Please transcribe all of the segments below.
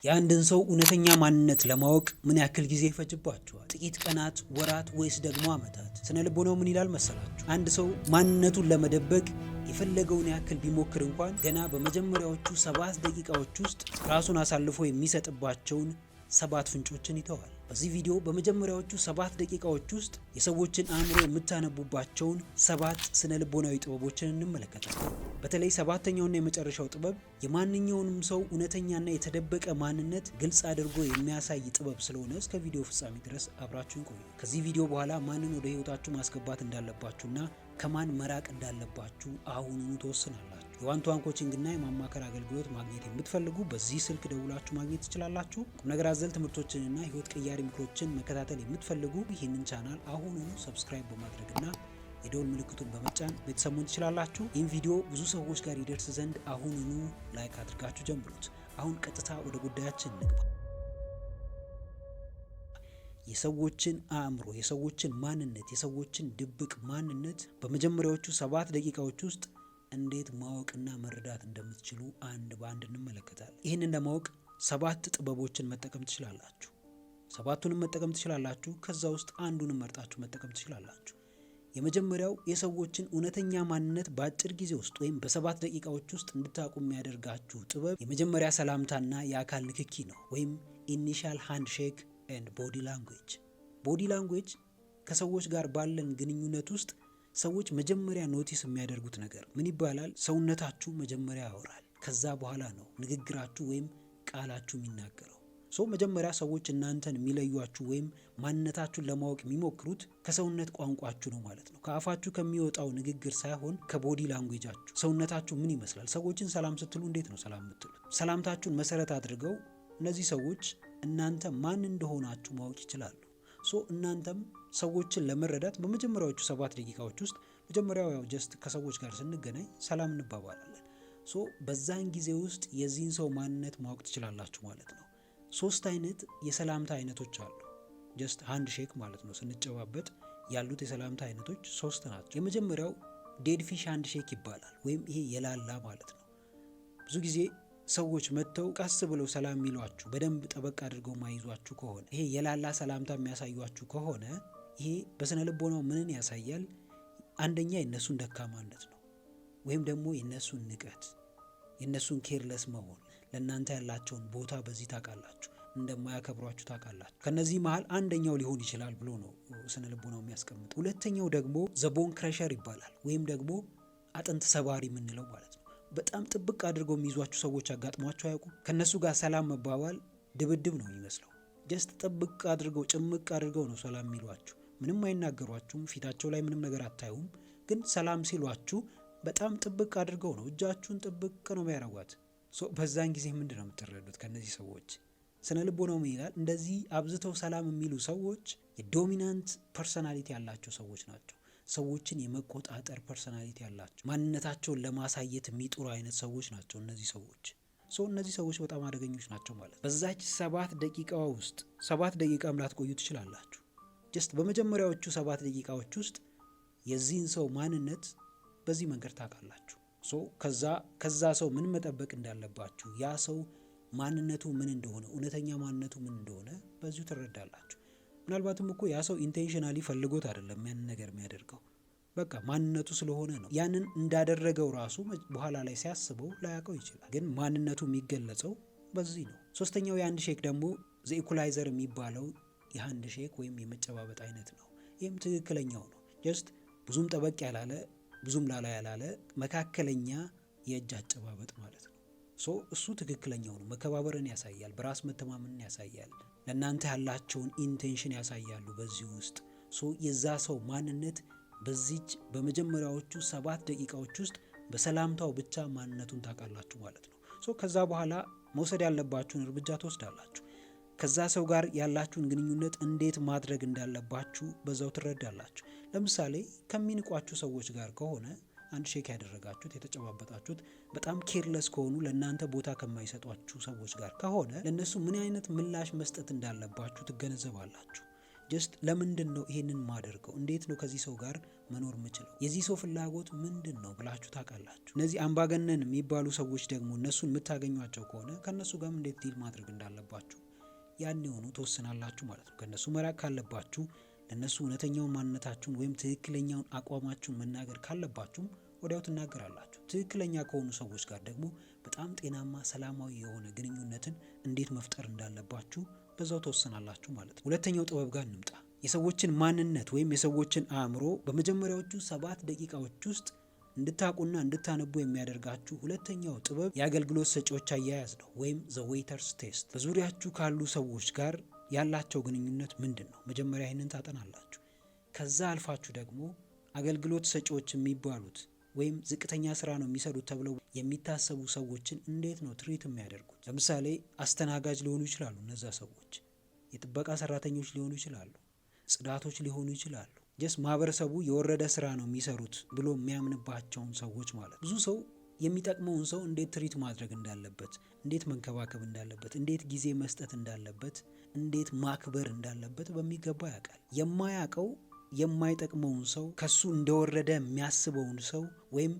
የአንድን ሰው እውነተኛ ማንነት ለማወቅ ምን ያክል ጊዜ ይፈጅባችኋል? ጥቂት ቀናት፣ ወራት ወይስ ደግሞ ዓመታት? ስነ ልቦናው ምን ይላል መሰላችሁ? አንድ ሰው ማንነቱን ለመደበቅ የፈለገውን ያክል ቢሞክር እንኳን ገና በመጀመሪያዎቹ 7 ደቂቃዎች ውስጥ ራሱን አሳልፎ የሚሰጥባቸውን 7 ፍንጮችን ይተዋል። በዚህ ቪዲዮ በመጀመሪያዎቹ 7 ደቂቃዎች ውስጥ የሰዎችን አእምሮ የምታነቡባቸውን 7 ስነ ልቦናዊ ጥበቦችን እንመለከታለን። በተለይ 7ኛውና የመጨረሻው ጥበብ የማንኛውንም ሰው እውነተኛና የተደበቀ ማንነት ግልጽ አድርጎ የሚያሳይ ጥበብ ስለሆነ እስከ ቪዲዮ ፍጻሜ ድረስ አብራችሁን ቆዩ። ከዚህ ቪዲዮ በኋላ ማንን ወደ ህይወታችሁ ማስገባት እንዳለባችሁና ከማን መራቅ እንዳለባችሁ አሁኑኑ ተወስናላችሁ። የዋን ቱ ዋን ኮቺንግ እና የማማከር አገልግሎት ማግኘት የምትፈልጉ በዚህ ስልክ ደውላችሁ ማግኘት ትችላላችሁ። ቁም ነገር አዘል ትምህርቶችንና ህይወት ቀያሪ ምክሮችን መከታተል የምትፈልጉ ይህንን ቻናል አሁኑኑ ሰብስክራይብ በማድረግና የደወል ምልክቱን በመጫን ቤተሰቡን ትችላላችሁ። ይህን ቪዲዮ ብዙ ሰዎች ጋር ይደርስ ዘንድ አሁኑኑ ላይክ አድርጋችሁ ጀምሩት። አሁን ቀጥታ ወደ ጉዳያችን እንግባ። የሰዎችን አእምሮ፣ የሰዎችን ማንነት፣ የሰዎችን ድብቅ ማንነት በመጀመሪያዎቹ 7 ደቂቃዎች ውስጥ እንዴት ማወቅና መረዳት እንደምትችሉ አንድ በአንድ እንመለከታለን። ይህንን ለማወቅ 7 ጥበቦችን መጠቀም ትችላላችሁ። 7ቱንም መጠቀም ትችላላችሁ። ከዛ ውስጥ አንዱንም መርጣችሁ መጠቀም ትችላላችሁ። የመጀመሪያው የሰዎችን እውነተኛ ማንነት በአጭር ጊዜ ውስጥ ወይም በ7 ደቂቃዎች ውስጥ እንድታውቁ የሚያደርጋችሁ ጥበብ የመጀመሪያ ሰላምታና የአካል ንክኪ ነው፣ ወይም ኢኒሻል ሃንድሼክ ኤንድ ቦዲ ላንጉዌጅ። ቦዲ ላንጉዌጅ ከሰዎች ጋር ባለን ግንኙነት ውስጥ ሰዎች መጀመሪያ ኖቲስ የሚያደርጉት ነገር ምን ይባላል? ሰውነታችሁ መጀመሪያ ያወራል። ከዛ በኋላ ነው ንግግራችሁ ወይም ቃላችሁ የሚናገረው። መጀመሪያ ሰዎች እናንተን የሚለዩአችሁ ወይም ማንነታችሁን ለማወቅ የሚሞክሩት ከሰውነት ቋንቋችሁ ነው ማለት ነው። ከአፋችሁ ከሚወጣው ንግግር ሳይሆን ከቦዲ ላንጉዌጃችሁ። ሰውነታችሁ ምን ይመስላል? ሰዎችን ሰላም ስትሉ እንዴት ነው ሰላም የምትሉት? ሰላምታችሁን መሰረት አድርገው እነዚህ ሰዎች እናንተ ማን እንደሆናችሁ ማወቅ ይችላሉ። እናንተም ሰዎችን ለመረዳት በመጀመሪያዎቹ 7 ደቂቃዎች ውስጥ መጀመሪያው ጀስት ከሰዎች ጋር ስንገናኝ ሰላም እንባባላለን። በዛን ጊዜ ውስጥ የዚህን ሰው ማንነት ማወቅ ትችላላችሁ ማለት ነው። 3 አይነት የሰላምታ አይነቶች አሉ። ጀስት ሃንድ ሼክ ማለት ነው። ስንጨባበጥ ያሉት የሰላምታ አይነቶች 3 ናቸው። የመጀመሪያው ዴድ ፊሽ ሃንድ ሼክ ይባላል፣ ወይም ይሄ የላላ ማለት ነው። ብዙ ጊዜ ሰዎች መጥተው ቀስ ብለው ሰላም የሚሏችሁ በደንብ ጠበቅ አድርገው ማይዟችሁ ከሆነ፣ ይሄ የላላ ሰላምታ የሚያሳዩአችሁ ከሆነ ይሄ በስነ ልቦናው ምንን ያሳያል? አንደኛ የነሱን ደካማነት ነው፣ ወይም ደግሞ የነሱን ንቀት፣ የነሱን ኬርለስ መሆን። ለእናንተ ያላቸውን ቦታ በዚህ ታውቃላችሁ፣ እንደማያከብሯችሁ ታውቃላችሁ። ከነዚህ መሀል አንደኛው ሊሆን ይችላል ብሎ ነው ስነ ልቦናው የሚያስቀምጥ። ሁለተኛው ደግሞ ዘቦን ክረሸር ይባላል፣ ወይም ደግሞ አጥንት ሰባሪ የምንለው ማለት ነው። በጣም ጥብቅ አድርገው የሚይዟችሁ ሰዎች አጋጥሟችሁ አያውቁም? ከነሱ ጋር ሰላም መባባል ድብድብ ነው የሚመስለው። ጀስት ጥብቅ አድርገው ጭምቅ አድርገው ነው ሰላም የሚሏችሁ። ምንም አይናገሯችሁም፣ ፊታቸው ላይ ምንም ነገር አታዩም። ግን ሰላም ሲሏችሁ በጣም ጥብቅ አድርገው ነው፣ እጃችሁን ጥብቅ ነው የሚያደርጓት። በዛን ጊዜ ምንድን ነው የምትረዱት ከነዚህ ሰዎች? ስነ ልቦናው ምን ይላል? እንደዚህ አብዝተው ሰላም የሚሉ ሰዎች የዶሚናንት ፐርሰናሊቲ ያላቸው ሰዎች ናቸው። ሰዎችን የመቆጣጠር ፐርሰናሊቲ ያላቸው፣ ማንነታቸውን ለማሳየት የሚጥሩ አይነት ሰዎች ናቸው እነዚህ ሰዎች። እነዚህ ሰዎች በጣም አደገኞች ናቸው ማለት። በዛች 7 ደቂቃ ውስጥ 7 ደቂቃም ላትቆዩ ትችላላችሁ። ጀስት በመጀመሪያዎቹ 7 ደቂቃዎች ውስጥ የዚህን ሰው ማንነት በዚህ መንገድ ታውቃላችሁ። ከዛ ሰው ምን መጠበቅ እንዳለባችሁ፣ ያ ሰው ማንነቱ ምን እንደሆነ፣ እውነተኛ ማንነቱ ምን እንደሆነ በዚሁ ትረዳላችሁ። ምናልባትም እኮ ያ ሰው ኢንቴንሽናሊ ፈልጎት አይደለም ያንን ነገር የሚያደርገው፣ በቃ ማንነቱ ስለሆነ ነው። ያንን እንዳደረገው ራሱ በኋላ ላይ ሲያስበው ላያውቀው ይችላል። ግን ማንነቱ የሚገለጸው በዚህ ነው። 3ኛው የሃንድ ሼክ ደግሞ ዘ ኢኩላይዘር የሚባለው የሃንድ ሼክ ወይም የመጨባበጥ አይነት ነው። ይህም ትክክለኛው ነው። ጀስት ብዙም ጠበቅ ያላለ ብዙም ላላ ያላለ መካከለኛ የእጅ አጨባበጥ ማለት ነው። እሱ ትክክለኛው ነው። መከባበርን ያሳያል፣ በራስ መተማመንን ያሳያል፣ ለእናንተ ያላቸውን ኢንቴንሽን ያሳያሉ በዚህ ውስጥ። የዛ ሰው ማንነት በዚች በመጀመሪያዎቹ 7 ደቂቃዎች ውስጥ በሰላምታው ብቻ ማንነቱን ታውቃላችሁ ማለት ነው። ከዛ በኋላ መውሰድ ያለባችሁን እርምጃ ትወስዳላችሁ። ከዛ ሰው ጋር ያላችሁን ግንኙነት እንዴት ማድረግ እንዳለባችሁ በዛው ትረዳላችሁ። ለምሳሌ ከሚንቋችሁ ሰዎች ጋር ከሆነ አንድ ሼክ ያደረጋችሁት፣ የተጨባበጣችሁት፣ በጣም ኬርለስ ከሆኑ ለእናንተ ቦታ ከማይሰጧችሁ ሰዎች ጋር ከሆነ ለእነሱ ምን አይነት ምላሽ መስጠት እንዳለባችሁ ትገነዘባላችሁ። ጀስት ለምንድን ነው ይሄንን ማደርገው? እንዴት ነው ከዚህ ሰው ጋር መኖር የምችለው? የዚህ ሰው ፍላጎት ምንድን ነው ብላችሁ ታውቃላችሁ። እነዚህ አምባገነን የሚባሉ ሰዎች ደግሞ እነሱን የምታገኟቸው ከሆነ ከእነሱ ጋር እንዴት ዲል ማድረግ እንዳለባችሁ ያን የሆኑ ተወስናላችሁ ማለት ነው። ከእነሱ መራቅ ካለባችሁ ለእነሱ እውነተኛውን ማንነታችሁን ወይም ትክክለኛውን አቋማችሁን መናገር ካለባችሁም ወዲያው ትናገራላችሁ። ትክክለኛ ከሆኑ ሰዎች ጋር ደግሞ በጣም ጤናማ ሰላማዊ የሆነ ግንኙነትን እንዴት መፍጠር እንዳለባችሁ በዛው ተወስናላችሁ ማለት ነው። ሁለተኛው ጥበብ ጋር እንምጣ። የሰዎችን ማንነት ወይም የሰዎችን አእምሮ በመጀመሪያዎቹ 7 ደቂቃዎች ውስጥ እንድታቁና እንድታነቡ የሚያደርጋችሁ ሁለተኛው ጥበብ የአገልግሎት ሰጪዎች አያያዝ ነው፣ ወይም ዘ ዌይተርስ ቴስት። በዙሪያችሁ ካሉ ሰዎች ጋር ያላቸው ግንኙነት ምንድን ነው? መጀመሪያ ይህንን ታጠናላችሁ። ከዛ አልፋችሁ ደግሞ አገልግሎት ሰጪዎች የሚባሉት ወይም ዝቅተኛ ስራ ነው የሚሰሩት ተብለው የሚታሰቡ ሰዎችን እንዴት ነው ትሪት የሚያደርጉት? ለምሳሌ አስተናጋጅ ሊሆኑ ይችላሉ። እነዛ ሰዎች የጥበቃ ሰራተኞች ሊሆኑ ይችላሉ፣ ጽዳቶች ሊሆኑ ይችላሉ። ጀስ ማህበረሰቡ የወረደ ስራ ነው የሚሰሩት ብሎ የሚያምንባቸውን ሰዎች ማለት። ብዙ ሰው የሚጠቅመውን ሰው እንዴት ትሪት ማድረግ እንዳለበት፣ እንዴት መንከባከብ እንዳለበት፣ እንዴት ጊዜ መስጠት እንዳለበት፣ እንዴት ማክበር እንዳለበት በሚገባ ያውቃል። የማያውቀው የማይጠቅመውን ሰው ከሱ እንደወረደ የሚያስበውን ሰው ወይም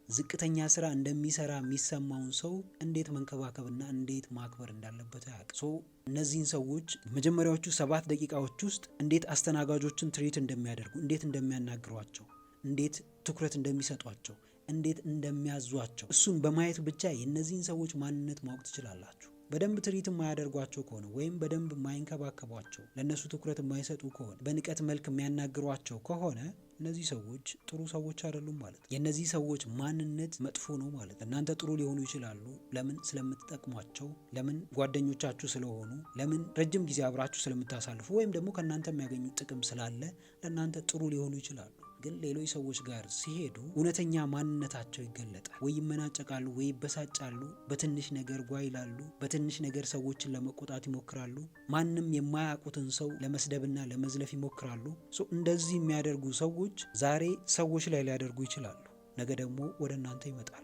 ዝቅተኛ ስራ እንደሚሰራ የሚሰማውን ሰው እንዴት መንከባከብና እንዴት ማክበር እንዳለበት አያውቅም። እነዚህን ሰዎች መጀመሪያዎቹ 7 ደቂቃዎች ውስጥ እንዴት አስተናጋጆችን ትሪት እንደሚያደርጉ፣ እንዴት እንደሚያናግሯቸው፣ እንዴት ትኩረት እንደሚሰጧቸው፣ እንዴት እንደሚያዟቸው እሱን በማየት ብቻ የእነዚህን ሰዎች ማንነት ማወቅ ትችላላችሁ። በደንብ ትሪት የማያደርጓቸው ከሆነ ወይም በደንብ የማይንከባከቧቸው፣ ለእነሱ ትኩረት የማይሰጡ ከሆነ፣ በንቀት መልክ የሚያናግሯቸው ከሆነ እነዚህ ሰዎች ጥሩ ሰዎች አይደሉም ማለት ነው። የእነዚህ ሰዎች ማንነት መጥፎ ነው ማለት ነው። እናንተ ጥሩ ሊሆኑ ይችላሉ። ለምን? ስለምትጠቅሟቸው፣ ለምን? ጓደኞቻችሁ ስለሆኑ፣ ለምን? ረጅም ጊዜ አብራችሁ ስለምታሳልፉ ወይም ደግሞ ከእናንተ የሚያገኙት ጥቅም ስላለ ለእናንተ ጥሩ ሊሆኑ ይችላሉ። ግን ሌሎች ሰዎች ጋር ሲሄዱ እውነተኛ ማንነታቸው ይገለጣል። ወይ ይመናጨቃሉ፣ ወይ ይበሳጫሉ፣ በትንሽ ነገር ጓ ይላሉ፣ በትንሽ ነገር ሰዎችን ለመቆጣት ይሞክራሉ፣ ማንም የማያውቁትን ሰው ለመስደብና ለመዝለፍ ይሞክራሉ። እንደዚህ የሚያደርጉ ሰዎች ዛሬ ሰዎች ላይ ሊያደርጉ ይችላሉ፣ ነገ ደግሞ ወደ እናንተ ይመጣሉ።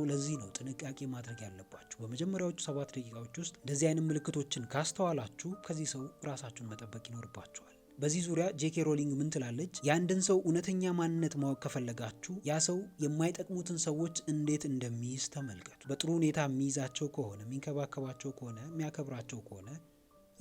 ለዚህ ነው ጥንቃቄ ማድረግ ያለባችሁ። በመጀመሪያዎቹ 7 ደቂቃዎች ውስጥ እንደዚህ አይነት ምልክቶችን ካስተዋላችሁ ከዚህ ሰው ራሳችሁን መጠበቅ ይኖርባችኋል። በዚህ ዙሪያ ጄኬ ሮሊንግ ምን ትላለች? የአንድን ሰው እውነተኛ ማንነት ማወቅ ከፈለጋችሁ ያ ሰው የማይጠቅሙትን ሰዎች እንዴት እንደሚይዝ ተመልከቱ። በጥሩ ሁኔታ የሚይዛቸው ከሆነ፣ የሚንከባከባቸው ከሆነ፣ የሚያከብራቸው ከሆነ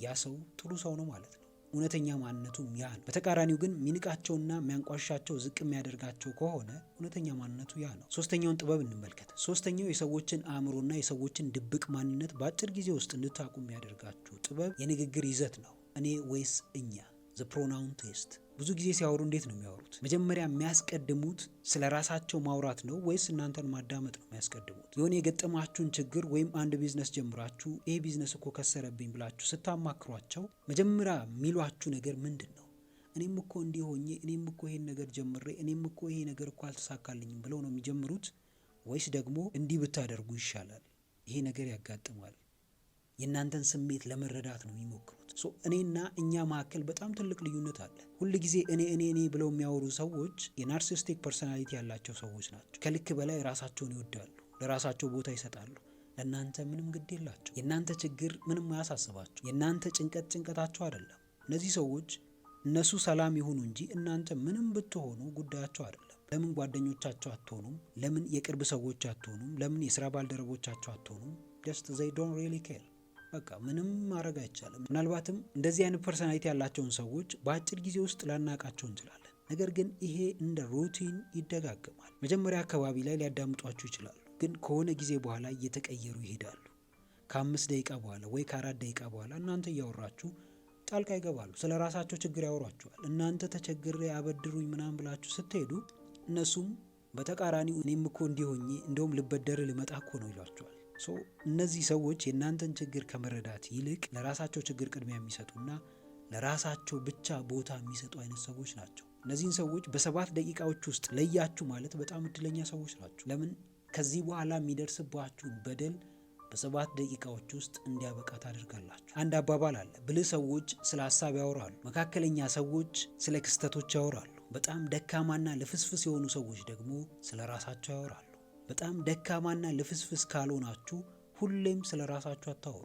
ያ ሰው ጥሩ ሰው ነው ማለት ነው። እውነተኛ ማንነቱም ያ ነው። በተቃራኒው ግን የሚንቃቸውና የሚያንቋሻቸው፣ ዝቅ የሚያደርጋቸው ከሆነ እውነተኛ ማንነቱ ያ ነው። ሶስተኛውን ጥበብ እንመልከት። ሶስተኛው የሰዎችን አእምሮና የሰዎችን ድብቅ ማንነት በአጭር ጊዜ ውስጥ እንድታቁ የሚያደርጋችሁ ጥበብ የንግግር ይዘት ነው። እኔ ወይስ እኛ? ዘ ፕሮናውን ቴስት። ብዙ ጊዜ ሲያወሩ እንዴት ነው የሚያወሩት? መጀመሪያ የሚያስቀድሙት ስለ ራሳቸው ማውራት ነው ወይስ እናንተን ማዳመጥ ነው የሚያስቀድሙት? የሆነ የገጠማችሁን ችግር ወይም አንድ ቢዝነስ ጀምራችሁ ይሄ ቢዝነስ እኮ ከሰረብኝ ብላችሁ ስታማክሯቸው መጀመሪያ የሚሏችሁ ነገር ምንድን ነው? እኔም እኮ እንዲህ ሆኜ፣ እኔም እኮ ይሄን ነገር ጀምሬ፣ እኔም እኮ ይሄ ነገር እኮ አልተሳካልኝም ብለው ነው የሚጀምሩት? ወይስ ደግሞ እንዲህ ብታደርጉ ይሻላል፣ ይሄ ነገር ያጋጥማል፣ የእናንተን ስሜት ለመረዳት ነው የሚሞክሩት? እኔና እኛ መካከል በጣም ትልቅ ልዩነት አለ። ሁል ጊዜ እኔ ብለው የሚያወሩ ሰዎች የናርሲስቲክ ፐርሶናሊቲ ያላቸው ሰዎች ናቸው። ከልክ በላይ ራሳቸውን ይወዳሉ፣ ለራሳቸው ቦታ ይሰጣሉ፣ ለእናንተ ምንም ግድ የላቸው። የእናንተ ችግር ምንም አያሳስባቸው፣ የእናንተ ጭንቀታቸው አይደለም። እነዚህ ሰዎች እነሱ ሰላም ይሁኑ እንጂ እናንተ ምንም ብትሆኑ ጉዳያቸው አይደለም። ለምን ጓደኞቻቸው አትሆኑም? ለምን የቅርብ ሰዎች አትሆኑም? ለምን የስራ ባልደረቦቻቸው አትሆኑም? ጀስት ዘይ ዶንት ሪሊ ኬር። በቃ ምንም ማድረግ አይቻልም። ምናልባትም እንደዚህ አይነት ፐርሶናሊቲ ያላቸውን ሰዎች በአጭር ጊዜ ውስጥ ላናቃቸው እንችላለን። ነገር ግን ይሄ እንደ ሩቲን ይደጋግማል። መጀመሪያ አካባቢ ላይ ሊያዳምጧችሁ ይችላሉ፣ ግን ከሆነ ጊዜ በኋላ እየተቀየሩ ይሄዳሉ። ከ5 ደቂቃ በኋላ ወይ ከ4 ደቂቃ በኋላ እናንተ እያወራችሁ ጣልቃ ይገባሉ። ስለ ራሳቸው ችግር ያወሯችኋል። እናንተ ተቸግሬ አበድሩኝ ምናምን ብላችሁ ስትሄዱ እነሱም በተቃራኒው እኔም እኮ እንዲሆኜ እንደውም ልበደር ልመጣ እኮ ነው ይሏችኋል። እነዚህ ሰዎች የእናንተን ችግር ከመረዳት ይልቅ ለራሳቸው ችግር ቅድሚያ የሚሰጡና ለራሳቸው ብቻ ቦታ የሚሰጡ አይነት ሰዎች ናቸው። እነዚህን ሰዎች በ7 ደቂቃዎች ውስጥ ለያችሁ ማለት በጣም እድለኛ ሰዎች ናቸው። ለምን? ከዚህ በኋላ የሚደርስባችሁን በደል በ7 ደቂቃዎች ውስጥ እንዲያበቃ ታደርጋላችሁ። አንድ አባባል አለ፣ ብልህ ሰዎች ስለ ሀሳብ ያወራሉ፣ መካከለኛ ሰዎች ስለ ክስተቶች ያወራሉ፣ በጣም ደካማና ልፍስፍስ የሆኑ ሰዎች ደግሞ ስለ ራሳቸው ያወራሉ። በጣም ደካማና ልፍስፍስ ካልሆናችሁ ሁሌም ስለ ራሳችሁ አታወሩ።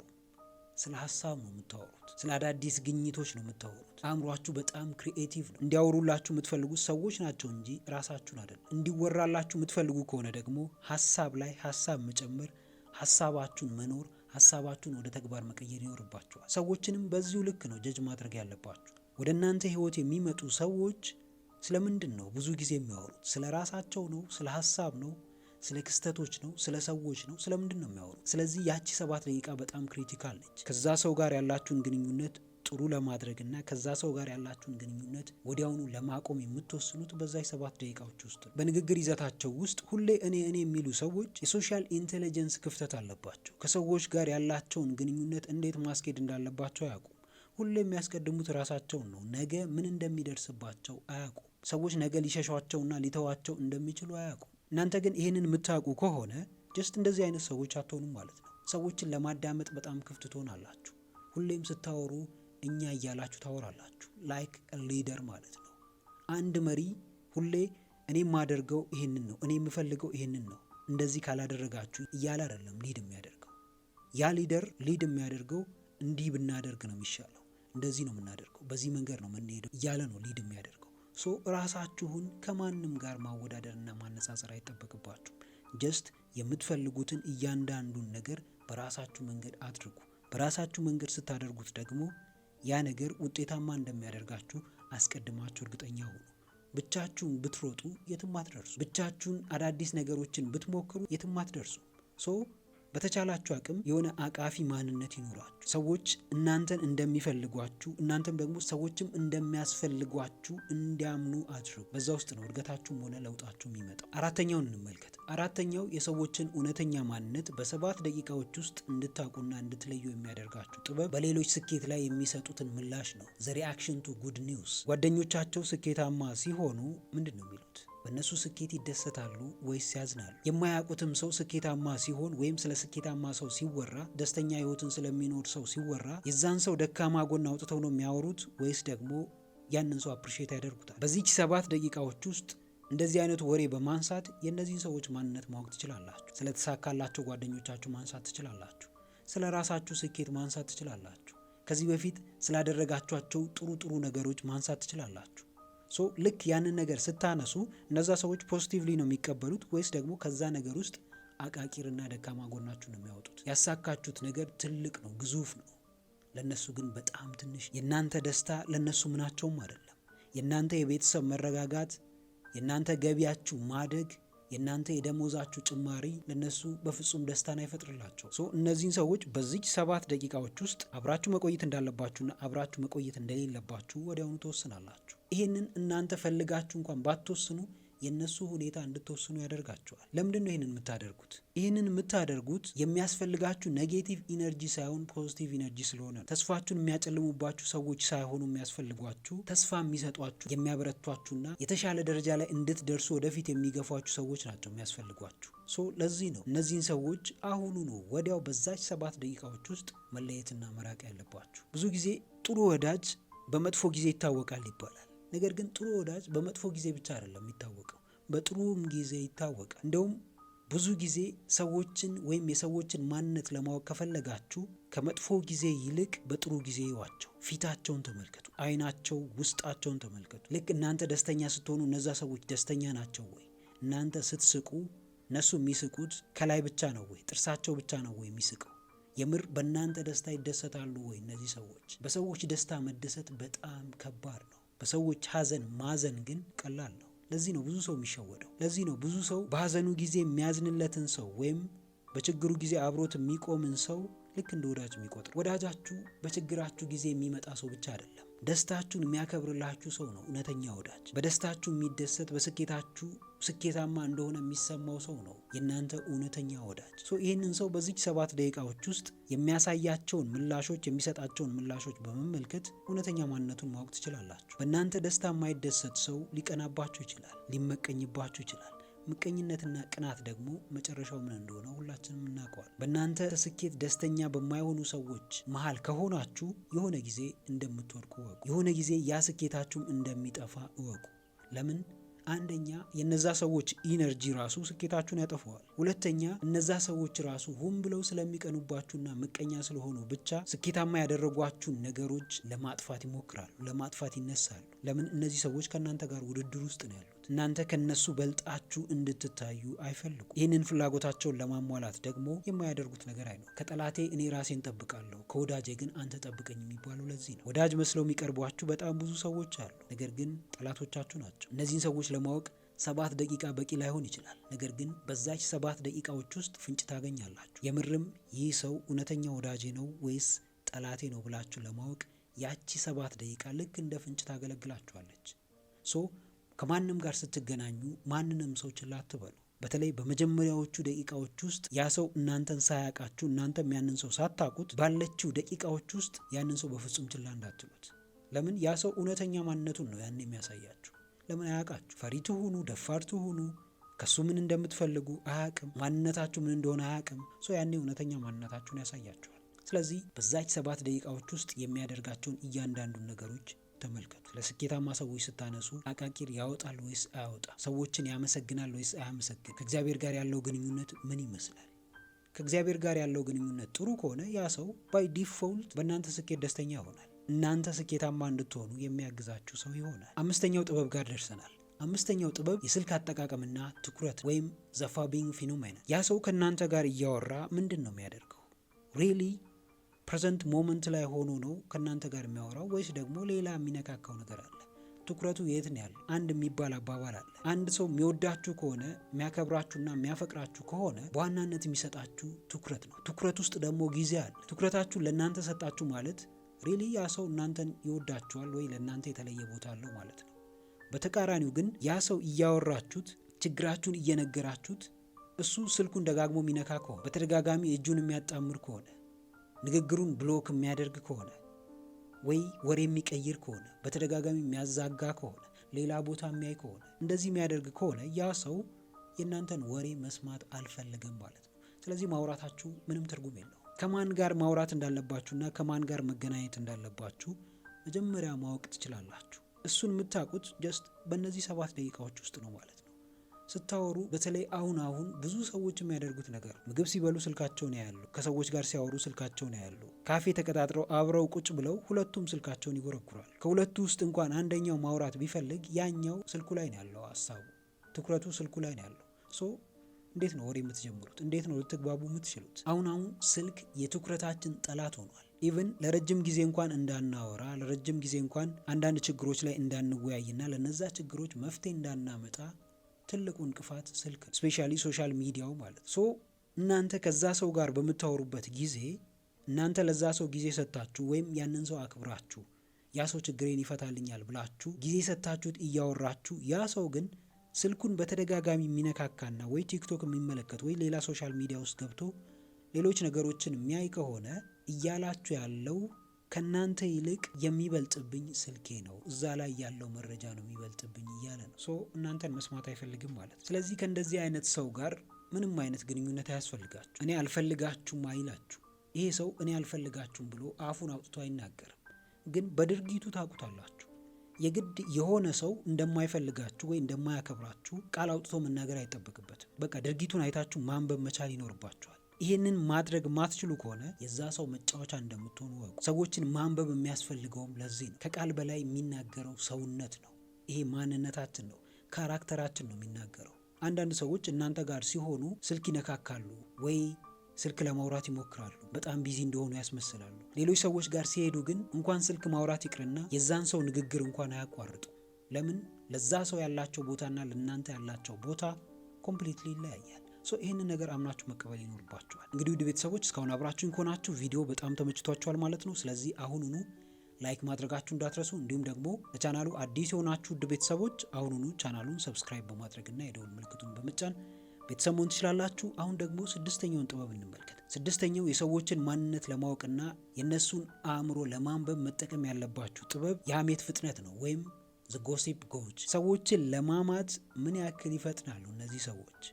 ስለ ሀሳብ ነው የምታወሩት። ስለ አዳዲስ ግኝቶች ነው የምታወሩት። አእምሯችሁ በጣም ክሪኤቲቭ ነው። እንዲያወሩላችሁ የምትፈልጉት ሰዎች ናቸው እንጂ ራሳችሁን አይደለም። እንዲወራላችሁ የምትፈልጉ ከሆነ ደግሞ ሀሳብ ላይ ሀሳብ መጨመር፣ ሀሳባችሁን መኖር፣ ሀሳባችሁን ወደ ተግባር መቀየር ይኖርባችኋል። ሰዎችንም በዚሁ ልክ ነው ጀጅ ማድረግ ያለባችሁ። ወደ እናንተ ህይወት የሚመጡ ሰዎች ስለምንድን ነው ብዙ ጊዜ የሚያወሩት? ስለ ራሳቸው ነው? ስለ ሀሳብ ነው? ስለ ክስተቶች ነው? ስለ ሰዎች ነው? ስለምንድን ነው የሚያወሩት? ስለዚህ ያቺ 7 ደቂቃ በጣም ክሪቲካል ነች። ከዛ ሰው ጋር ያላችሁን ግንኙነት ጥሩ ለማድረግና ከዛ ሰው ጋር ያላችሁን ግንኙነት ወዲያውኑ ለማቆም የምትወስኑት በዛች 7 ደቂቃዎች ውስጥ ነው። በንግግር ይዘታቸው ውስጥ ሁሌ እኔ የሚሉ ሰዎች የሶሻል ኢንቴሊጀንስ ክፍተት አለባቸው። ከሰዎች ጋር ያላቸውን ግንኙነት እንዴት ማስኬድ እንዳለባቸው አያውቁም። ሁሌ የሚያስቀድሙት ራሳቸውን ነው። ነገ ምን እንደሚደርስባቸው አያውቁም። ሰዎች ነገ ሊሸሿቸውና ሊተዋቸው እንደሚችሉ አያውቁም። እናንተ ግን ይህንን የምታውቁ ከሆነ ጀስት እንደዚህ አይነት ሰዎች አትሆኑም ማለት ነው። ሰዎችን ለማዳመጥ በጣም ክፍት ትሆናላችሁ። ሁሌም ስታወሩ እኛ እያላችሁ ታወራላችሁ። ላይክ ሊደር ማለት ነው። አንድ መሪ ሁሌ እኔ የማደርገው ይህንን ነው፣ እኔ የምፈልገው ይህንን ነው፣ እንደዚህ ካላደረጋችሁ እያለ አይደለም ሊድ የሚያደርገው። ያ ሊደር ሊድ የሚያደርገው እንዲህ ብናደርግ ነው የሚሻለው፣ እንደዚህ ነው የምናደርገው፣ በዚህ መንገድ ነው የምንሄደው እያለ ነው ሊድ የሚያደርገው። ራሳችሁን ከማንም ጋር ማወዳደርና ማነጻጸር አይጠበቅባችሁም። ጀስት የምትፈልጉትን እያንዳንዱን ነገር በራሳችሁ መንገድ አድርጉ። በራሳችሁ መንገድ ስታደርጉት ደግሞ ያ ነገር ውጤታማ እንደሚያደርጋችሁ አስቀድማችሁ እርግጠኛ ሁኑ። ብቻችሁን ብትሮጡ የትም አትደርሱ። ብቻችሁን አዳዲስ ነገሮችን ብትሞክሩ የትም አትደርሱ። በተቻላችሁ አቅም የሆነ አቃፊ ማንነት ይኖራችሁ። ሰዎች እናንተን እንደሚፈልጓችሁ እናንተም ደግሞ ሰዎችም እንደሚያስፈልጓችሁ እንዲያምኑ አድርጉ። በዛ ውስጥ ነው እድገታችሁም ሆነ ለውጣችሁ የሚመጣው። አራተኛውን እንመልከት። አራተኛው የሰዎችን እውነተኛ ማንነት በ7 ደቂቃዎች ውስጥ እንድታውቁና እንድትለዩ የሚያደርጋችሁ ጥበብ በሌሎች ስኬት ላይ የሚሰጡትን ምላሽ ነው። ዘ ሪአክሽን ቱ ጉድ ኒውስ። ጓደኞቻቸው ስኬታማ ሲሆኑ ምንድን ነው የሚሉት? በእነሱ ስኬት ይደሰታሉ ወይስ ያዝናሉ? የማያውቁትም ሰው ስኬታማ ሲሆን ወይም ስለ ስኬታማ ሰው ሲወራ፣ ደስተኛ ህይወትን ስለሚኖር ሰው ሲወራ የዛን ሰው ደካማ ጎን አውጥተው ነው የሚያወሩት ወይስ ደግሞ ያንን ሰው አፕሪሼት ያደርጉታል? በዚህች 7 ደቂቃዎች ውስጥ እንደዚህ አይነቱ ወሬ በማንሳት የእነዚህን ሰዎች ማንነት ማወቅ ትችላላችሁ። ስለተሳካላቸው ጓደኞቻችሁ ማንሳት ትችላላችሁ። ስለ ራሳችሁ ስኬት ማንሳት ትችላላችሁ። ከዚህ በፊት ስላደረጋችኋቸው ጥሩ ነገሮች ማንሳት ትችላላችሁ። ልክ ያንን ነገር ስታነሱ እነዛ ሰዎች ፖዚቲቭሊ ነው የሚቀበሉት ወይስ ደግሞ ከዛ ነገር ውስጥ አቃቂርና ደካማ ጎናችሁ ነው የሚያወጡት? ያሳካችሁት ነገር ትልቅ ነው፣ ግዙፍ ነው። ለነሱ ግን በጣም ትንሽ። የእናንተ ደስታ ለነሱ ምናቸውም አይደለም። የእናንተ የቤተሰብ መረጋጋት፣ የእናንተ ገቢያችሁ ማደግ፣ የእናንተ የደሞዛችሁ ጭማሪ ለነሱ በፍጹም ደስታን አይፈጥርላቸው። እነዚህን ሰዎች በዚች 7 ደቂቃዎች ውስጥ አብራችሁ መቆየት እንዳለባችሁና አብራችሁ መቆየት እንደሌለባችሁ ወዲያውኑ ተወስናላችሁ። ይህንን እናንተ ፈልጋችሁ እንኳን ባትወስኑ የነሱ ሁኔታ እንድትወስኑ ያደርጋቸዋል። ለምንድን ነው ይህንን የምታደርጉት? ይህንን የምታደርጉት የሚያስፈልጋችሁ ኔጌቲቭ ኢነርጂ ሳይሆን ፖዚቲቭ ኢነርጂ ስለሆነ ነው። ተስፋችሁን የሚያጨልሙባችሁ ሰዎች ሳይሆኑ የሚያስፈልጓችሁ ተስፋ የሚሰጧችሁ፣ የሚያበረቷችሁና የተሻለ ደረጃ ላይ እንድትደርሱ ወደፊት የሚገፏችሁ ሰዎች ናቸው የሚያስፈልጓችሁ። ለዚህ ነው እነዚህን ሰዎች አሁኑ ነው ወዲያው በዛች 7 ደቂቃዎች ውስጥ መለየትና መራቅ ያለባችሁ። ብዙ ጊዜ ጥሩ ወዳጅ በመጥፎ ጊዜ ይታወቃል ይባላል። ነገር ግን ጥሩ ወዳጅ በመጥፎ ጊዜ ብቻ አይደለም የሚታወቀው፣ በጥሩም ጊዜ ይታወቃል። እንደውም ብዙ ጊዜ ሰዎችን ወይም የሰዎችን ማንነት ለማወቅ ከፈለጋችሁ ከመጥፎ ጊዜ ይልቅ በጥሩ ጊዜ ይዋቸው። ፊታቸውን ተመልከቱ፣ አይናቸው፣ ውስጣቸውን ተመልከቱ። ልክ እናንተ ደስተኛ ስትሆኑ እነዛ ሰዎች ደስተኛ ናቸው ወይ? እናንተ ስትስቁ እነሱ የሚስቁት ከላይ ብቻ ነው ወይ? ጥርሳቸው ብቻ ነው ወይ የሚስቀው? የምር በእናንተ ደስታ ይደሰታሉ ወይ? እነዚህ ሰዎች በሰዎች ደስታ መደሰት በጣም ከባድ ነው። በሰዎች ሀዘን ማዘን ግን ቀላል ነው። ለዚህ ነው ብዙ ሰው የሚሸወደው። ለዚህ ነው ብዙ ሰው በሀዘኑ ጊዜ የሚያዝንለትን ሰው ወይም በችግሩ ጊዜ አብሮት የሚቆምን ሰው ልክ እንደ ወዳጅ የሚቆጥር። ወዳጃችሁ በችግራችሁ ጊዜ የሚመጣ ሰው ብቻ አይደለም፣ ደስታችሁን የሚያከብርላችሁ ሰው ነው እውነተኛ ወዳጅ። በደስታችሁ የሚደሰት፣ በስኬታችሁ ስኬታማ እንደሆነ የሚሰማው ሰው ነው የእናንተ እውነተኛ ወዳጅ። ይህንን ሰው በዚች 7 ደቂቃዎች ውስጥ የሚያሳያቸውን ምላሾች፣ የሚሰጣቸውን ምላሾች በመመልከት እውነተኛ ማንነቱን ማወቅ ትችላላችሁ። በእናንተ ደስታ የማይደሰት ሰው ሊቀናባችሁ ይችላል፣ ሊመቀኝባችሁ ይችላል። ምቀኝነትና ቅናት ደግሞ መጨረሻው ምን እንደሆነ ሁላችንም እናውቀዋል። በእናንተ ስኬት ደስተኛ በማይሆኑ ሰዎች መሀል ከሆናችሁ የሆነ ጊዜ እንደምትወድቁ እወቁ። የሆነ ጊዜ ያ ስኬታችሁም እንደሚጠፋ እወቁ። ለምን? አንደኛ የነዛ ሰዎች ኢነርጂ ራሱ ስኬታችሁን ያጠፈዋል። ሁለተኛ እነዛ ሰዎች ራሱ ሆን ብለው ስለሚቀኑባችሁና ምቀኛ ስለሆኑ ብቻ ስኬታማ ያደረጓችሁን ነገሮች ለማጥፋት ይሞክራሉ፣ ለማጥፋት ይነሳሉ። ለምን? እነዚህ ሰዎች ከእናንተ ጋር ውድድር ውስጥ ነው ያሉት። እናንተ ከነሱ በልጣችሁ እንድትታዩ አይፈልጉ። ይህንን ፍላጎታቸውን ለማሟላት ደግሞ የማያደርጉት ነገር አይኖር። ከጠላቴ እኔ ራሴን ጠብቃለሁ፣ ከወዳጄ ግን አንተ ጠብቀኝ የሚባለው ለዚህ ነው። ወዳጅ መስለው የሚቀርቧችሁ በጣም ብዙ ሰዎች አሉ፣ ነገር ግን ጠላቶቻችሁ ናቸው። እነዚህን ሰዎች ለማወቅ 7 ደቂቃ በቂ ላይሆን ይችላል። ነገር ግን በዛች 7 ደቂቃዎች ውስጥ ፍንጭ ታገኛላችሁ። የምርም ይህ ሰው እውነተኛ ወዳጄ ነው ወይስ ጠላቴ ነው ብላችሁ ለማወቅ ያቺ 7 ደቂቃ ልክ እንደ ፍንጭ ታገለግላችኋለች። ከማንም ጋር ስትገናኙ ማንንም ሰው ችላ አትበሉ። በተለይ በመጀመሪያዎቹ ደቂቃዎች ውስጥ ያ ሰው እናንተን ሳያውቃችሁ እናንተም ያንን ሰው ሳታውቁት ባለችው ደቂቃዎች ውስጥ ያንን ሰው በፍጹም ችላ እንዳትሉት። ለምን? ያ ሰው እውነተኛ ማንነቱን ነው ያን የሚያሳያችሁ። ለምን? አያውቃችሁ። ፈሪ ትሁኑ፣ ደፋር ትሁኑ፣ ከሱ ምን እንደምትፈልጉ አያውቅም። ማንነታችሁ ምን እንደሆነ አያውቅም። ያኔ እውነተኛ ማንነታችሁን ያሳያችኋል። ስለዚህ በዛች 7 ደቂቃዎች ውስጥ የሚያደርጋቸውን እያንዳንዱን ነገሮች ተመልከቱ። ለስኬታማ ሰዎች ስታነሱ አቃቂር ያወጣል ወይስ አያወጣ? ሰዎችን ያመሰግናል ወይስ አያመሰግን? ከእግዚአብሔር ጋር ያለው ግንኙነት ምን ይመስላል? ከእግዚአብሔር ጋር ያለው ግንኙነት ጥሩ ከሆነ ያ ሰው ባይ ዲፎልት በእናንተ ስኬት ደስተኛ ይሆናል። እናንተ ስኬታማ እንድትሆኑ የሚያግዛችሁ ሰው ይሆናል። 5ኛው ጥበብ ጋር ደርሰናል። 5ኛው ጥበብ የስልክ አጠቃቀምና ትኩረት ወይም ዘ ፋቢንግ ፊኖሜና። ያ ሰው ከእናንተ ጋር እያወራ ምንድን ነው የሚያደርገው? ሪሊ ፕሬዘንት ሞመንት ላይ ሆኖ ነው ከእናንተ ጋር የሚያወራው ወይስ ደግሞ ሌላ የሚነካካው ነገር አለ? ትኩረቱ የት ነው ያለው? አንድ የሚባል አባባል አለ። አንድ ሰው የሚወዳችሁ ከሆነ የሚያከብራችሁና የሚያፈቅራችሁ ከሆነ በዋናነት የሚሰጣችሁ ትኩረት ነው። ትኩረት ውስጥ ደግሞ ጊዜ አለ። ትኩረታችሁን ለእናንተ ሰጣችሁ ማለት ሪሊ ያ ሰው እናንተን ይወዳችኋል ወይ ለእናንተ የተለየ ቦታ አለው ማለት ነው። በተቃራኒው ግን ያ ሰው እያወራችሁት ችግራችሁን እየነገራችሁት እሱ ስልኩን ደጋግሞ የሚነካ ከሆነ በተደጋጋሚ እጁን የሚያጣምር ከሆነ ንግግሩን ብሎክ የሚያደርግ ከሆነ ወይ ወሬ የሚቀይር ከሆነ በተደጋጋሚ የሚያዛጋ ከሆነ ሌላ ቦታ የሚያይ ከሆነ እንደዚህ የሚያደርግ ከሆነ ያ ሰው የእናንተን ወሬ መስማት አልፈልግም ማለት ነው። ስለዚህ ማውራታችሁ ምንም ትርጉም የለው። ከማን ጋር ማውራት እንዳለባችሁና ከማን ጋር መገናኘት እንዳለባችሁ መጀመሪያ ማወቅ ትችላላችሁ። እሱን የምታውቁት ጀስት በእነዚህ 7 ደቂቃዎች ውስጥ ነው ማለት ነው። ስታወሩ በተለይ አሁን ብዙ ሰዎች የሚያደርጉት ነገር ምግብ ሲበሉ ስልካቸውን ያያሉ፣ ከሰዎች ጋር ሲያወሩ ስልካቸውን ያያሉ፣ ካፌ ተቀጣጥረው አብረው ቁጭ ብለው ሁለቱም ስልካቸውን ይጎረጉራል። ከሁለቱ ውስጥ እንኳን አንደኛው ማውራት ቢፈልግ ያኛው ስልኩ ላይ ነው ያለው፣ ሀሳቡ ትኩረቱ ስልኩ ላይ ነው ያለው። እንዴት ነው ወሬ የምትጀምሩት? እንዴት ነው ልትግባቡ የምትችሉት? አሁን ስልክ የትኩረታችን ጠላት ሆኗል። ኢቭን ለረጅም ጊዜ እንኳን እንዳናወራ፣ ለረጅም ጊዜ እንኳን አንዳንድ ችግሮች ላይ እንዳንወያይና ለነዛ ችግሮች መፍትሄ እንዳናመጣ ትልቁ እንቅፋት ስልክ ነው። ስፔሻሊ ሶሻል ሚዲያው ማለት እናንተ ከዛ ሰው ጋር በምታወሩበት ጊዜ እናንተ ለዛ ሰው ጊዜ ሰጥታችሁ ወይም ያንን ሰው አክብራችሁ ያ ሰው ችግሬን ይፈታልኛል ብላችሁ ጊዜ ሰጥታችሁት እያወራችሁ ያ ሰው ግን ስልኩን በተደጋጋሚ የሚነካካና ወይ ቲክቶክ የሚመለከት ወይ ሌላ ሶሻል ሚዲያ ውስጥ ገብቶ ሌሎች ነገሮችን የሚያይ ከሆነ እያላችሁ ያለው ከናንተ ይልቅ የሚበልጥብኝ ስልኬ ነው፣ እዛ ላይ ያለው መረጃ ነው የሚበልጥብኝ እያለ ነው። እናንተን መስማት አይፈልግም ማለት ነው። ስለዚህ ከእንደዚህ አይነት ሰው ጋር ምንም አይነት ግንኙነት አያስፈልጋችሁ። እኔ አልፈልጋችሁም አይላችሁ። ይሄ ሰው እኔ አልፈልጋችሁም ብሎ አፉን አውጥቶ አይናገርም፣ ግን በድርጊቱ ታውቁታላችሁ። የግድ የሆነ ሰው እንደማይፈልጋችሁ ወይ እንደማያከብራችሁ ቃል አውጥቶ መናገር አይጠበቅበትም። በቃ ድርጊቱን አይታችሁ ማንበብ መቻል ይኖርባችኋል። ይህንን ማድረግ ማትችሉ ከሆነ የዛ ሰው መጫወቻ እንደምትሆኑ ወቁ። ሰዎችን ማንበብ የሚያስፈልገውም ለዚህ ነው። ከቃል በላይ የሚናገረው ሰውነት ነው። ይሄ ማንነታችን ነው፣ ካራክተራችን ነው የሚናገረው። አንዳንድ ሰዎች እናንተ ጋር ሲሆኑ ስልክ ይነካካሉ ወይ ስልክ ለማውራት ይሞክራሉ፣ በጣም ቢዚ እንደሆኑ ያስመስላሉ። ሌሎች ሰዎች ጋር ሲሄዱ ግን እንኳን ስልክ ማውራት ይቅርና የዛን ሰው ንግግር እንኳን አያቋርጡ። ለምን? ለዛ ሰው ያላቸው ቦታና ለእናንተ ያላቸው ቦታ ኮምፕሊትሊ ይለያያል። ይህንን ነገር አምናችሁ መቀበል ይኖርባችኋል። እንግዲህ ውድ ቤተሰቦች እስካሁን አብራችሁን ከሆናችሁ ቪዲዮ በጣም ተመችቷችኋል ማለት ነው። ስለዚህ አሁኑኑ ላይክ ማድረጋችሁ እንዳትረሱ። እንዲሁም ደግሞ ለቻናሉ አዲስ የሆናችሁ ውድ ቤተሰቦች አሁኑኑ ቻናሉን ሰብስክራይብ በማድረግና የደወል ምልክቱን በመጫን ቤተሰብ መሆን ትችላላችሁ። አሁን ደግሞ 6ኛውን ጥበብ እንመልከት። 6ኛው የሰዎችን ማንነት ለማወቅና የነሱን አእምሮ ለማንበብ መጠቀም ያለባችሁ ጥበብ የሐሜት ፍጥነት ነው፣ ወይም ዘ ጎሲፕ ጎጅ። ሰዎችን ለማማት ምን ያክል ይፈጥናሉ እነዚህ ሰዎች?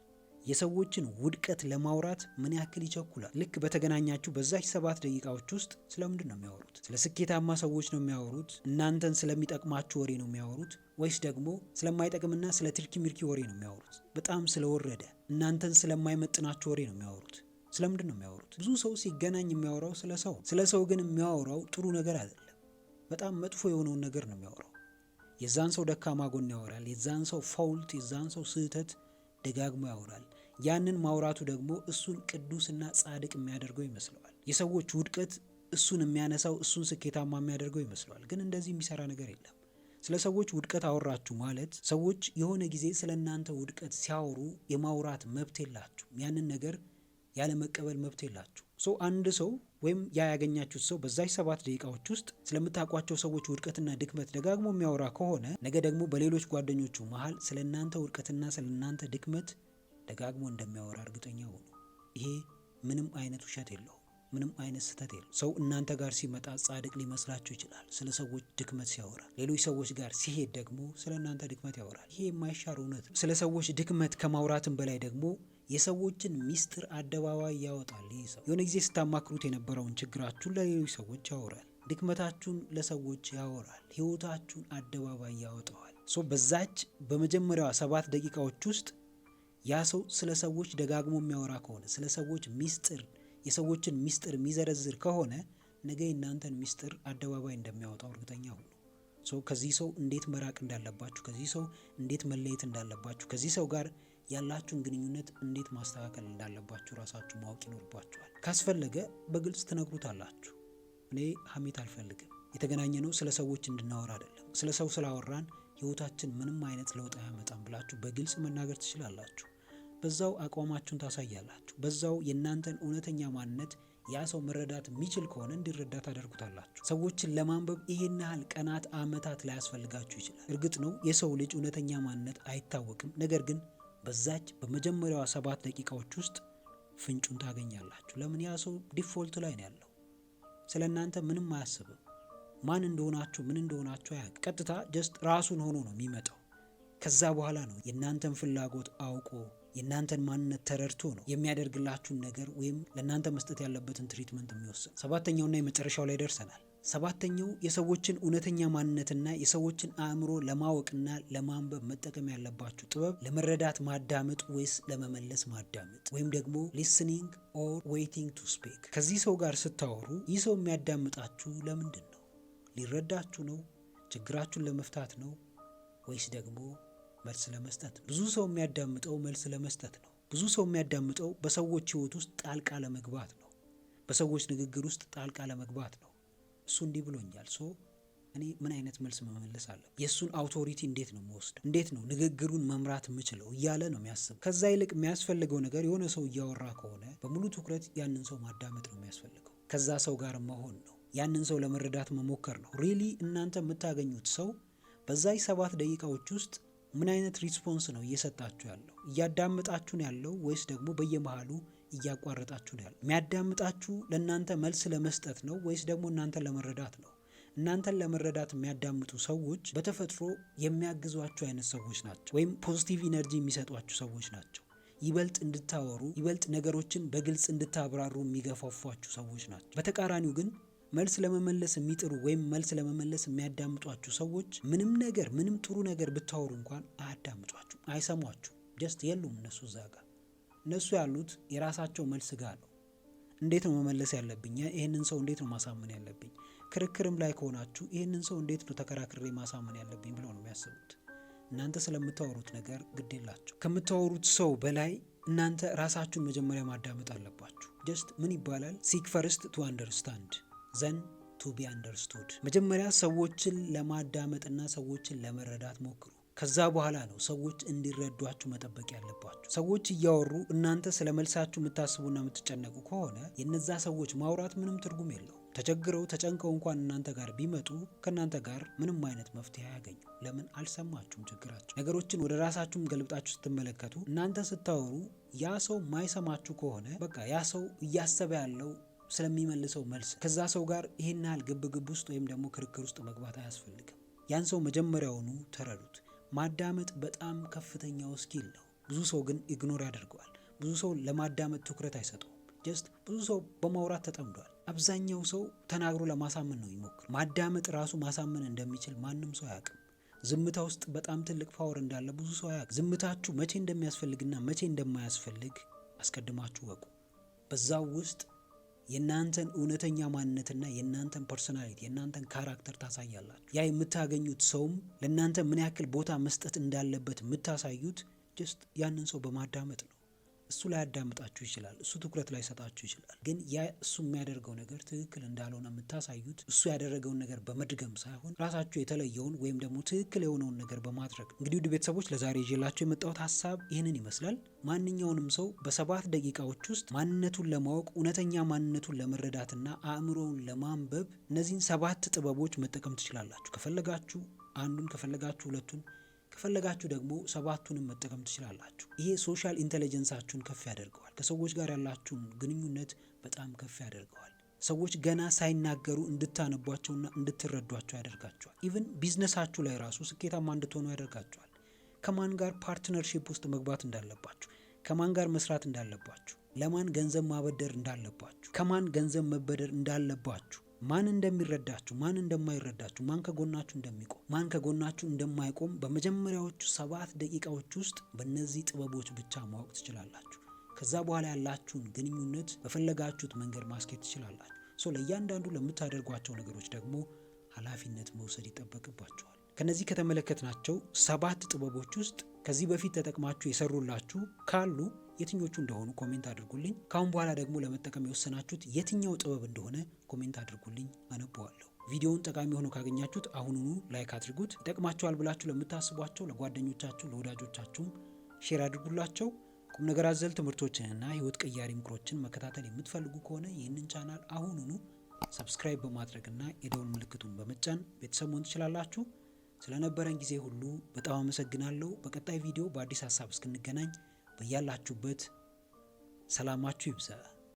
የሰዎችን ውድቀት ለማውራት ምን ያክል ይቸኩላል? ልክ በተገናኛችሁ በዛች 7 ደቂቃዎች ውስጥ ስለምንድን ነው የሚያወሩት? ስለ ስኬታማ ሰዎች ነው የሚያወሩት? እናንተን ስለሚጠቅማችሁ ወሬ ነው የሚያወሩት? ወይስ ደግሞ ስለማይጠቅምና ስለ ትርኪ ምርኪ ወሬ ነው የሚያወሩት? በጣም ስለወረደ እናንተን ስለማይመጥናችሁ ወሬ ነው የሚያወሩት? ስለምንድን ነው የሚያወሩት? ብዙ ሰው ሲገናኝ የሚያወራው ስለ ሰው ግን የሚያወራው ጥሩ ነገር አይደለም። በጣም መጥፎ የሆነውን ነገር ነው የሚያወራው። የዛን ሰው ደካማ ጎን ያወራል። የዛን ሰው ፋውልት፣ የዛን ሰው ስህተት ደጋግሞ ያወራል። ያንን ማውራቱ ደግሞ እሱን ቅዱስና ጻድቅ የሚያደርገው ይመስለዋል። የሰዎች ውድቀት እሱን የሚያነሳው፣ እሱን ስኬታማ የሚያደርገው ይመስለዋል። ግን እንደዚህ የሚሰራ ነገር የለም። ስለ ሰዎች ውድቀት አወራችሁ ማለት ሰዎች የሆነ ጊዜ ስለ እናንተ ውድቀት ሲያወሩ የማውራት መብት የላችሁም። ያንን ነገር ያለ መቀበል መብት የላችሁ። አንድ ሰው ወይም ያገኛችሁት ሰው በዛች 7 ደቂቃዎች ውስጥ ስለምታውቋቸው ሰዎች ውድቀትና ድክመት ደጋግሞ የሚያወራ ከሆነ ነገ ደግሞ በሌሎች ጓደኞቹ መሀል ስለ እናንተ ውድቀትና ስለ እናንተ ድክመት ደጋግሞ እንደሚያወራ እርግጠኛ ሆኑ። ይሄ ምንም አይነት ውሸት የለውም። ምንም አይነት ስህተት የለውም። ሰው እናንተ ጋር ሲመጣ ጻድቅ ሊመስላችሁ ይችላል፣ ስለ ሰዎች ድክመት ሲያወራ። ሌሎች ሰዎች ጋር ሲሄድ ደግሞ ስለ እናንተ ድክመት ያወራል። ይሄ የማይሻር እውነት ነው። ስለ ሰዎች ድክመት ከማውራትም በላይ ደግሞ የሰዎችን ሚስጥር አደባባይ ያወጣል። ይህ ሰው የሆነ ጊዜ ስታማክሩት የነበረውን ችግራችሁን ለሌሎች ሰዎች ያወራል። ድክመታችሁን ለሰዎች ያወራል። ህይወታችሁን አደባባይ ያወጣዋል። በዛች በመጀመሪያዋ 7 ደቂቃዎች ውስጥ ያ ሰው ስለ ሰዎች ደጋግሞ የሚያወራ ከሆነ፣ ስለ ሰዎች ሚስጥር፣ የሰዎችን ሚስጥር የሚዘረዝር ከሆነ ነገ የእናንተን ሚስጥር አደባባይ እንደሚያወጣው እርግጠኛ ሁኑ። ከዚህ ሰው እንዴት መራቅ እንዳለባችሁ፣ ከዚህ ሰው እንዴት መለየት እንዳለባችሁ፣ ከዚህ ሰው ጋር ያላችሁን ግንኙነት እንዴት ማስተካከል እንዳለባችሁ ራሳችሁ ማወቅ ይኖርባችኋል። ካስፈለገ በግልጽ ትነግሩታላችሁ። እኔ ሀሜት አልፈልግም። የተገናኘ ነው ስለ ሰዎች እንድናወራ አይደለም። ስለ ሰው ስላወራን ህይወታችን ምንም አይነት ለውጥ አያመጣም ብላችሁ በግልጽ መናገር ትችላላችሁ። በዛው አቋማችሁን ታሳያላችሁ። በዛው የእናንተን እውነተኛ ማንነት ያ ሰው መረዳት የሚችል ከሆነ እንዲረዳ ታደርጉታላችሁ። ሰዎችን ለማንበብ ይሄን ያህል ቀናት፣ አመታት ላያስፈልጋችሁ ይችላል። እርግጥ ነው የሰው ልጅ እውነተኛ ማንነት አይታወቅም። ነገር ግን በዛች በመጀመሪያዋ 7 ደቂቃዎች ውስጥ ፍንጩን ታገኛላችሁ። ለምን? ያ ሰው ዲፎልት ላይ ነው ያለው። ስለ እናንተ ምንም አያስብም። ማን እንደሆናችሁ ምን እንደሆናችሁ አያውቅ። ቀጥታ ጀስት ራሱን ሆኖ ነው የሚመጣው። ከዛ በኋላ ነው የእናንተን ፍላጎት አውቆ የእናንተን ማንነት ተረድቶ ነው የሚያደርግላችሁን ነገር ወይም ለእናንተ መስጠት ያለበትን ትሪትመንት የሚወስን። 7ኛውና የመጨረሻው ላይ ደርሰናል። 7ኛው የሰዎችን እውነተኛ ማንነትና የሰዎችን አእምሮ ለማወቅና ለማንበብ መጠቀም ያለባችሁ ጥበብ ለመረዳት ማዳመጥ ወይስ ለመመለስ ማዳመጥ ወይም ደግሞ ሊስኒንግ ኦር ዌይቲንግ ቱ ስፒክ። ከዚህ ሰው ጋር ስታወሩ ይህ ሰው የሚያዳምጣችሁ ለምንድን ነው? ሊረዳችሁ ነው? ችግራችሁን ለመፍታት ነው? ወይስ ደግሞ መልስ ለመስጠት? ብዙ ሰው የሚያዳምጠው መልስ ለመስጠት ነው። ብዙ ሰው የሚያዳምጠው በሰዎች ህይወት ውስጥ ጣልቃ ለመግባት ነው። በሰዎች ንግግር ውስጥ ጣልቃ ለመግባት ነው። እሱ እንዲህ ብሎኛል፣ እኔ ምን አይነት መልስ መመለስ አለ? የእሱን አውቶሪቲ እንዴት ነው የምወስደው? እንዴት ነው ንግግሩን መምራት የምችለው እያለ ነው የሚያስብ። ከዛ ይልቅ የሚያስፈልገው ነገር የሆነ ሰው እያወራ ከሆነ በሙሉ ትኩረት ያንን ሰው ማዳመጥ ነው የሚያስፈልገው። ከዛ ሰው ጋር መሆን ነው። ያንን ሰው ለመረዳት መሞከር ነው። ሪሊ እናንተ የምታገኙት ሰው በዛይ 7 ደቂቃዎች ውስጥ ምን አይነት ሪስፖንስ ነው እየሰጣችሁ ያለው? እያዳመጣችሁ ነው ያለው ወይስ ደግሞ በየመሃሉ እያቋረጣችሁ ነው ያለው? የሚያዳምጣችሁ ለእናንተ መልስ ለመስጠት ነው ወይስ ደግሞ እናንተን ለመረዳት ነው? እናንተን ለመረዳት የሚያዳምጡ ሰዎች በተፈጥሮ የሚያግዟችሁ አይነት ሰዎች ናቸው፣ ወይም ፖዚቲቭ ኢነርጂ የሚሰጧችሁ ሰዎች ናቸው። ይበልጥ እንድታወሩ፣ ይበልጥ ነገሮችን በግልጽ እንድታብራሩ የሚገፋፏችሁ ሰዎች ናቸው። በተቃራኒው ግን መልስ ለመመለስ የሚጥሩ ወይም መልስ ለመመለስ የሚያዳምጧችሁ ሰዎች ምንም ነገር ምንም ጥሩ ነገር ብታወሩ እንኳን አያዳምጧችሁ፣ አይሰሟችሁ። ጀስት የሉም እነሱ እዛ ጋር። እነሱ ያሉት የራሳቸው መልስ ጋር ነው። እንዴት ነው መመለስ ያለብኝ? ይህንን ሰው እንዴት ነው ማሳመን ያለብኝ? ክርክርም ላይ ከሆናችሁ ይህንን ሰው እንዴት ነው ተከራክሬ ማሳመን ያለብኝ ብለው ነው የሚያስቡት። እናንተ ስለምታወሩት ነገር ግድ የላችሁ። ከምታወሩት ሰው በላይ እናንተ ራሳችሁን መጀመሪያ ማዳመጥ አለባችሁ። ጀስት ምን ይባላል? ሲክ ፈርስት ቱ አንደርስታንድ ዘን ቱ ቢ አንደርስቱድ። መጀመሪያ ሰዎችን ለማዳመጥና ሰዎችን ለመረዳት ሞክሩ። ከዛ በኋላ ነው ሰዎች እንዲረዷችሁ መጠበቅ ያለባችሁ። ሰዎች እያወሩ እናንተ ስለ መልሳችሁ የምታስቡና የምትጨነቁ ከሆነ የነዛ ሰዎች ማውራት ምንም ትርጉም የለው። ተቸግረው ተጨንቀው እንኳን እናንተ ጋር ቢመጡ ከእናንተ ጋር ምንም አይነት መፍትሄ አያገኙ። ለምን? አልሰማችሁም ችግራችሁ። ነገሮችን ወደ ራሳችሁም ገልብጣችሁ ስትመለከቱ እናንተ ስታወሩ ያ ሰው ማይሰማችሁ ከሆነ በቃ ያ ሰው እያሰበ ያለው ስለሚመልሰው መልስ ከዛ ሰው ጋር ይሄን ያህል ግብግብ ውስጥ ወይም ደግሞ ክርክር ውስጥ መግባት አያስፈልግም። ያን ሰው መጀመሪያውኑ ተረዱት። ማዳመጥ በጣም ከፍተኛው ስኪል ነው። ብዙ ሰው ግን ኢግኖር ያደርገዋል። ብዙ ሰው ለማዳመጥ ትኩረት አይሰጠውም። ጀስት ብዙ ሰው በማውራት ተጠምዷል። አብዛኛው ሰው ተናግሮ ለማሳመን ነው የሚሞክር። ማዳመጥ ራሱ ማሳመን እንደሚችል ማንም ሰው አያውቅም። ዝምታ ውስጥ በጣም ትልቅ ፓወር እንዳለ ብዙ ሰው አያውቅም። ዝምታችሁ መቼ እንደሚያስፈልግና መቼ እንደማያስፈልግ አስቀድማችሁ ወቁ። በዛው ውስጥ የእናንተን እውነተኛ ማንነትና የእናንተን ፐርሶናሊቲ የእናንተን ካራክተር ታሳያላችሁ። ያ የምታገኙት ሰውም ለእናንተ ምን ያክል ቦታ መስጠት እንዳለበት የምታሳዩት ጀስት ያንን ሰው በማዳመጥ ነው። እሱ ላይ ያዳምጣችሁ ይችላል፣ እሱ ትኩረት ላይ ሰጣችሁ ይችላል። ግን ያ እሱ የሚያደርገው ነገር ትክክል እንዳልሆነ የምታሳዩት እሱ ያደረገውን ነገር በመድገም ሳይሆን ራሳችሁ የተለየውን ወይም ደግሞ ትክክል የሆነውን ነገር በማድረግ። እንግዲህ ውድ ቤተሰቦች ለዛሬ ይዤላችሁ የመጣሁት ሀሳብ ይህንን ይመስላል። ማንኛውንም ሰው በ7 ደቂቃዎች ውስጥ ማንነቱን ለማወቅ እውነተኛ ማንነቱን ለመረዳትና አእምሮውን ለማንበብ እነዚህን 7 ጥበቦች መጠቀም ትችላላችሁ። ከፈለጋችሁ አንዱን፣ ከፈለጋችሁ ሁለቱን፣ ከፈለጋችሁ ደግሞ 7ቱንም መጠቀም ትችላላችሁ። ይሄ ሶሻል ኢንተለጀንሳችሁን ከፍ ያደርገዋል። ከሰዎች ጋር ያላችሁን ግንኙነት በጣም ከፍ ያደርገዋል። ሰዎች ገና ሳይናገሩ እንድታነቧቸውና እንድትረዷቸው ያደርጋቸዋል። ኢቭን ቢዝነሳችሁ ላይ ራሱ ስኬታማ እንድትሆኑ ያደርጋቸዋል። ከማን ጋር ፓርትነርሺፕ ውስጥ መግባት እንዳለባችሁ፣ ከማን ጋር መስራት እንዳለባችሁ፣ ለማን ገንዘብ ማበደር እንዳለባችሁ፣ ከማን ገንዘብ መበደር እንዳለባችሁ፣ ማን እንደሚረዳችሁ፣ ማን እንደማይረዳችሁ፣ ማን ከጎናችሁ እንደሚቆም፣ ማን ከጎናችሁ እንደማይቆም በመጀመሪያዎቹ 7 ደቂቃዎች ውስጥ በእነዚህ ጥበቦች ብቻ ማወቅ ትችላላችሁ። ከዛ በኋላ ያላችሁን ግንኙነት በፈለጋችሁት መንገድ ማስኬድ ትችላላችሁ። ለእያንዳንዱ ለምታደርጓቸው ነገሮች ደግሞ ኃላፊነት መውሰድ ይጠበቅባችኋል። ከነዚህ ከተመለከትናቸው 7 ጥበቦች ውስጥ ከዚህ በፊት ተጠቅማችሁ የሰሩላችሁ ካሉ የትኞቹ እንደሆኑ ኮሜንት አድርጉልኝ። ካሁን በኋላ ደግሞ ለመጠቀም የወሰናችሁት የትኛው ጥበብ እንደሆነ ኮሜንት አድርጉልኝ፣ አነበዋለሁ። ቪዲዮውን ጠቃሚ ሆኖ ካገኛችሁት አሁኑኑ ላይክ አድርጉት። ይጠቅማችኋል ብላችሁ ለምታስቧቸው ለጓደኞቻችሁ፣ ለወዳጆቻችሁም ሼር አድርጉላቸው። ቁም ነገር አዘል ትምህርቶችንና ህይወት ቀያሪ ምክሮችን መከታተል የምትፈልጉ ከሆነ ይህንን ቻናል አሁኑኑ ሰብስክራይብ በማድረግና የደውል ምልክቱን በመጫን ቤተሰብ መሆን ትችላላችሁ። ስለነበረን ጊዜ ሁሉ በጣም አመሰግናለሁ። በቀጣይ ቪዲዮ በአዲስ ሀሳብ እስክንገናኝ በያላችሁበት ሰላማችሁ ይብዛ።